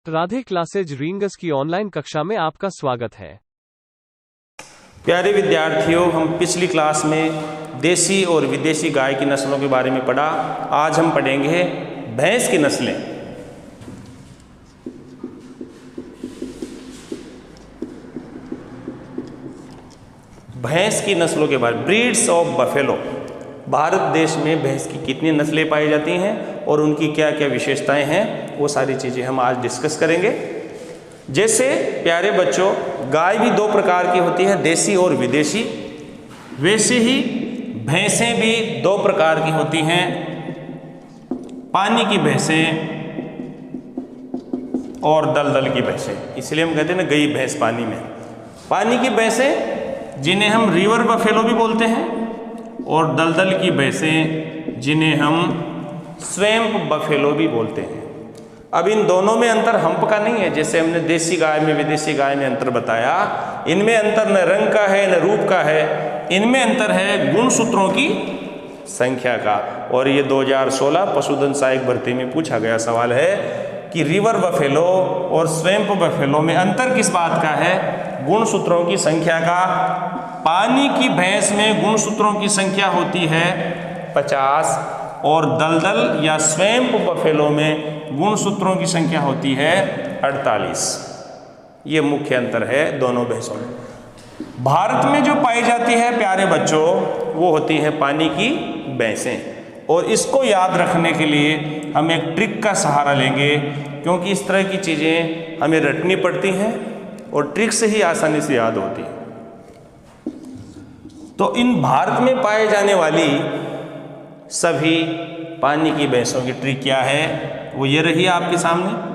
Radhe classes rings की online कक्षा में आपका स्वागत है। प्यारे विद्यार्थियों, हम पिछली क्लास में देसी और विदेशी गाय की नस्लों के बारे में पढ़ा। आज हम पढ़ेंगे भैंस की नस्लें। भैंस की नस्लों के बारे में, ब्रीड्स ऑफ बफेलो। भारत देश में भैंस की कितनी नस्लें पाई जाती हैं और उनकी क्या क्या विशेषताएं हैं, वो सारी चीज़ें हम आज डिस्कस करेंगे। जैसे प्यारे बच्चों, गाय भी दो प्रकार की होती है, देसी और विदेशी। वैसे ही भैंसें भी दो प्रकार की होती हैं, पानी की भैंसें और दलदल की भैंसें। इसलिए हम कहते हैं ना, गई भैंस पानी में। पानी की भैंसें जिन्हें हम रिवर बफेलो भी बोलते हैं, और दलदल की भैंसें जिन्हें हम स्वैम्प बफेलो भी बोलते हैं। अब इन दोनों में अंतर हम्प का नहीं है, जैसे हमने देसी गाय में विदेशी गाय में अंतर बताया। इनमें अंतर न रंग का है न रूप का है, इनमें अंतर है गुणसूत्रों की संख्या का। और ये 2016 पशुधन सहायक भर्ती में पूछा गया सवाल है कि रिवर बफेलो और स्वैम्प बफेलो में अंतर किस बात का है? गुणसूत्रों की संख्या का। पानी की भैंस में गुणसूत्रों की संख्या होती है 50 और दलदल या स्वैम्प बफेलो में गुणसूत्रों की संख्या होती है 48। ये मुख्य अंतर है दोनों भैंसों में। भारत में जो पाई जाती है प्यारे बच्चों, वो होती है पानी की भैंसें। और इसको याद रखने के लिए हम एक ट्रिक का सहारा लेंगे, क्योंकि इस तरह की चीज़ें हमें रटनी पड़ती हैं और ट्रिक से ही आसानी से याद होती है। तो इन भारत में पाए जाने वाली सभी पानी की भैंसों की ट्रिक क्या है, वो ये रही आपके सामने।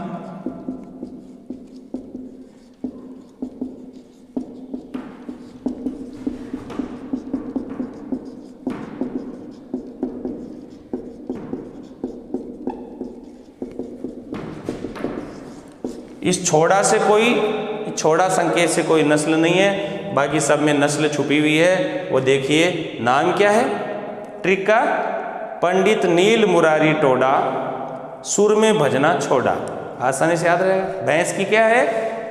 इस छोड़ा से कोई, छोड़ा संकेत से कोई नस्ल नहीं है, बाकी सब में नस्ल छुपी हुई है। वो देखिए, नाम क्या है ट्रिक का? पंडित नील मुरारी टोडा, सुर में भजना छोड़ा। आसानी से याद रहेगा। भैंस की क्या है?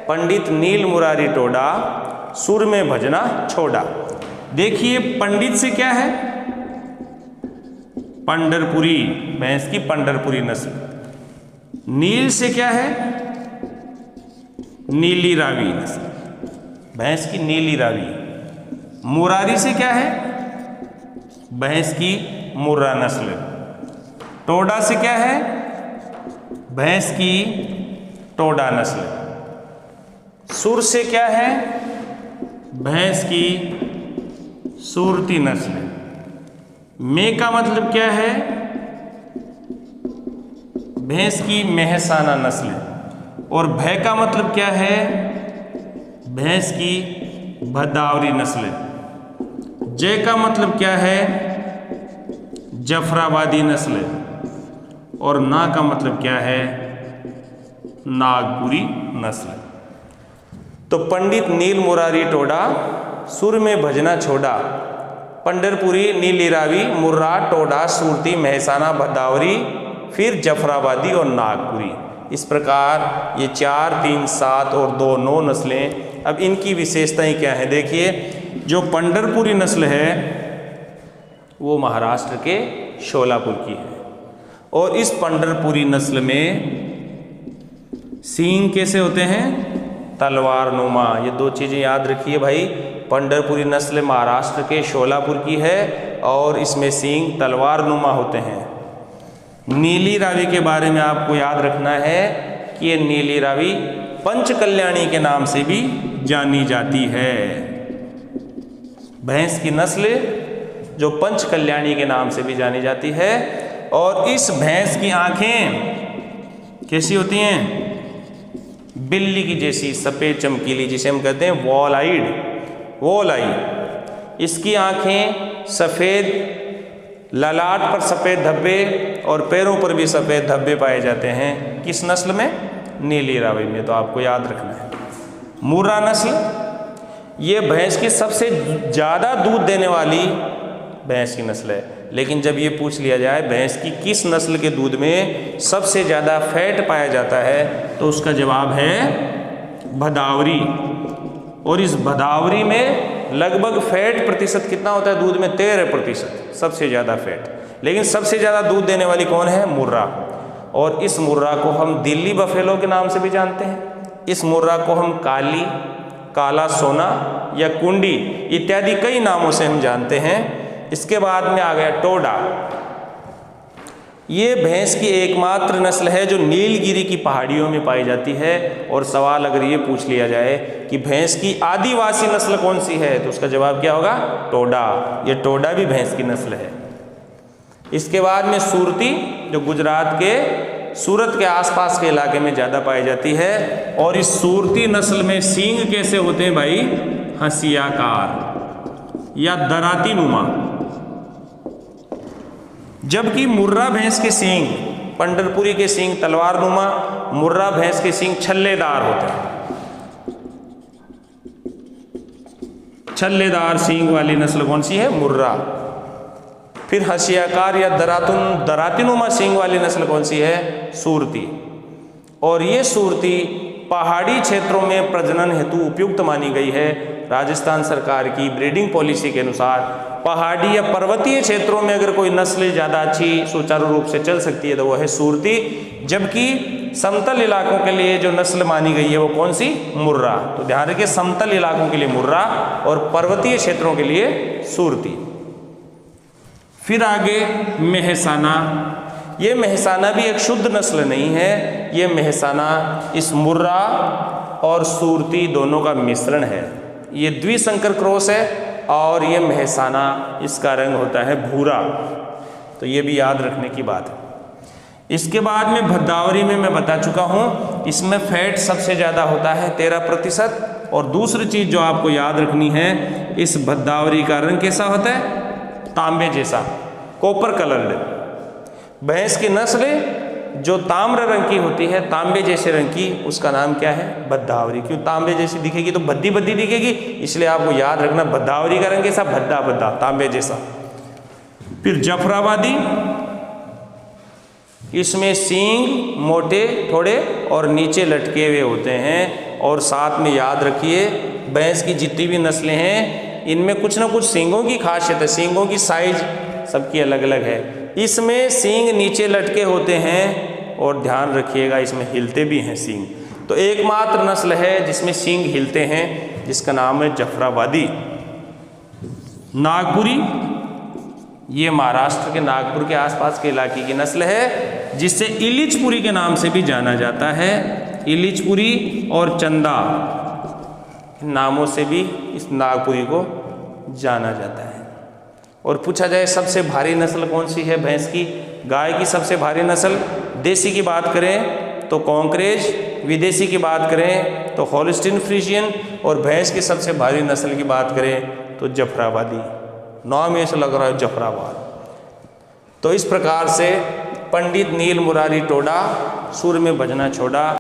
पंडित नील मुरारी टोडा, सुर में भजना छोड़ा। देखिए, पंडित से क्या है? पंढरपुरी, भैंस की पंढरपुरी नस्ल। नील से क्या है? नीली रावी नस्ल, भैंस की नीली रावी। मुरारी से क्या है? भैंस की मुर्रा नस्ल। टोडा से क्या है? भैंस की टोडा नस्ल। सुर से क्या है? भैंस की सुरती नस्ल। में का मतलब क्या है? भैंस की मेहसाना नस्ल। और भय का मतलब क्या है? भैंस की भदावरी नस्ल। जय का मतलब क्या है? जफराबादी नस्ल। और ना का मतलब क्या है? नागपुरी नस्ल। तो पंडित नील मुरारी टोडा, सुर में भजना छोड़ा, पंढरपुरी, नीली रावी, मुर्रा, टोडा, सूरती, मेहसाना, भदावरी, फिर जफराबादी और नागपुरी। इस प्रकार ये 4, 3, 7 और 2, 9 नस्लें। अब इनकी विशेषताएं क्या है? देखिए, जो पंढरपुरी नस्ल है वो महाराष्ट्र के शोलापुर की है। और इस पंढरपुरी नस्ल में सींग कैसे होते हैं? तलवार नुमा। ये दो चीज़ें याद रखिए भाई। पंढरपुरी नस्ल महाराष्ट्र के शोलापुर की है और इसमें सींग तलवार नुमा होते हैं। नीली रावी के बारे में आपको याद रखना है कि ये नीली रावी पंच कल्याणी के नाम से भी जानी जाती है। भैंस की नस्ल जो पंच कल्याणी के नाम से भी जानी जाती है। और इस भैंस की आंखें कैसी होती हैं? बिल्ली की जैसी सफ़ेद चमकीली, जिसे हम कहते हैं वॉल आइड, वॉल आई। इसकी आंखें सफ़ेद, ललाट पर सफ़ेद धब्बे और पैरों पर भी सफ़ेद धब्बे पाए जाते हैं। किस नस्ल में? नीली रावी में। तो आपको याद रखना है। मुर्रा नस्ल, ये भैंस की सबसे ज़्यादा दूध देने वाली भैंस की नस्ल है। लेकिन जब ये पूछ लिया जाए भैंस की किस नस्ल के दूध में सबसे ज़्यादा फैट पाया जाता है, तो उसका जवाब है भदावरी। और इस भदावरी में लगभग फैट प्रतिशत कितना होता है दूध में? 13% सबसे ज़्यादा फैट। लेकिन सबसे ज़्यादा दूध देने वाली कौन है? मुर्रा। और इस मुर्रा को हम दिल्ली बफेलो के नाम से भी जानते हैं। इस मुर्रा को हम काली, काला सोना या कुंडी इत्यादि कई नामों से हम जानते हैं। इसके बाद में आ गया टोडा। ये भैंस की एकमात्र नस्ल है जो नीलगिरी की पहाड़ियों में पाई जाती है। और सवाल अगर ये पूछ लिया जाए कि भैंस की आदिवासी नस्ल कौन सी है, तो उसका जवाब क्या होगा? टोडा। ये टोडा भी भैंस की नस्ल है। इसके बाद में सूरती, जो गुजरात के सूरत के आसपास के इलाके में ज़्यादा पाई जाती है। और इस सूरती नस्ल में सींग कैसे होते हैं भाई? हंसियाकार या दराती नुमा। जबकि मुर्रा भैंस के सींग, पंढरपुरी के सींग तलवार नुमा, मुर्रा भैंस के सींग छल्लेदार होते हैं। छल्लेदार सींग वाली नस्ल कौन सी है? मुर्रा। फिर हंसियाकार या दरातीनुमा सींग वाली नस्ल कौन सी है? सूरती। और ये सूरती पहाड़ी क्षेत्रों में प्रजनन हेतु उपयुक्त मानी गई है। राजस्थान सरकार की ब्रीडिंग पॉलिसी के अनुसार पहाड़ी या पर्वतीय क्षेत्रों में अगर कोई नस्ल ज़्यादा अच्छी सुचारू रूप से चल सकती है तो वो है सूरती। जबकि समतल इलाकों के लिए जो नस्ल मानी गई है वो कौन सी? मुर्रा। तो ध्यान रखिए, समतल इलाकों के लिए मुर्रा और पर्वतीय क्षेत्रों के लिए सूरती। फिर आगे मेहसाना। ये मेहसाना भी एक शुद्ध नस्ल नहीं है। ये मेहसाना इस मुर्रा और सूरती दोनों का मिश्रण है। ये द्विसंकर क्रॉस है। और ये मेहसाना, इसका रंग होता है भूरा। तो ये भी याद रखने की बात है। इसके बाद में भदावरी में मैं बता चुका हूँ, इसमें फैट सबसे ज़्यादा होता है 13%। और दूसरी चीज़ जो आपको याद रखनी है, इस भदावरी का रंग कैसा होता है? तांबे जैसा, कॉपर कलर्ड। भैंस की नस्ल जो ताम्र रंग की होती है, तांबे जैसे रंग की, उसका नाम क्या है? भदावरी। क्यों? तांबे जैसी दिखेगी तो भद्दी भद्दी दिखेगी, इसलिए आपको याद रखना भदावरी का रंग कैसा? भद्दा भद्दा, तांबे जैसा। फिर जफराबादी, इसमें सींग मोटे थोड़े और नीचे लटके हुए होते हैं। और साथ में याद रखिए, भैंस की जितनी भी नस्लें हैं इनमें कुछ ना कुछ सींगों की खासियत है। सींगों की साइज सबकी अलग अलग है। इसमें सींग नीचे लटके होते हैं और ध्यान रखिएगा इसमें हिलते भी हैं सींग। तो एकमात्र नस्ल है जिसमें सींग हिलते हैं, जिसका नाम है जफराबादी। नागपुरी, ये महाराष्ट्र के नागपुर के आसपास के इलाके की नस्ल है, जिसे इलिचपुरी के नाम से भी जाना जाता है। इलिचपुरी और चंदा नामों से भी इस नागपुरी को जाना जाता है। और पूछा जाए सबसे भारी नस्ल कौन सी है भैंस की? गाय की सबसे भारी नस्ल, देसी की बात करें तो कॉन्क्रेज, विदेशी की बात करें तो होल्स्टीन फ्रीजियन, और भैंस की सबसे भारी नस्ल की बात करें तो जफराबादी। नाम ऐसा लग रहा है जफराबाद। तो इस प्रकार से पंडित नील मुरारी टोडा सुर में बजना छोड़ा।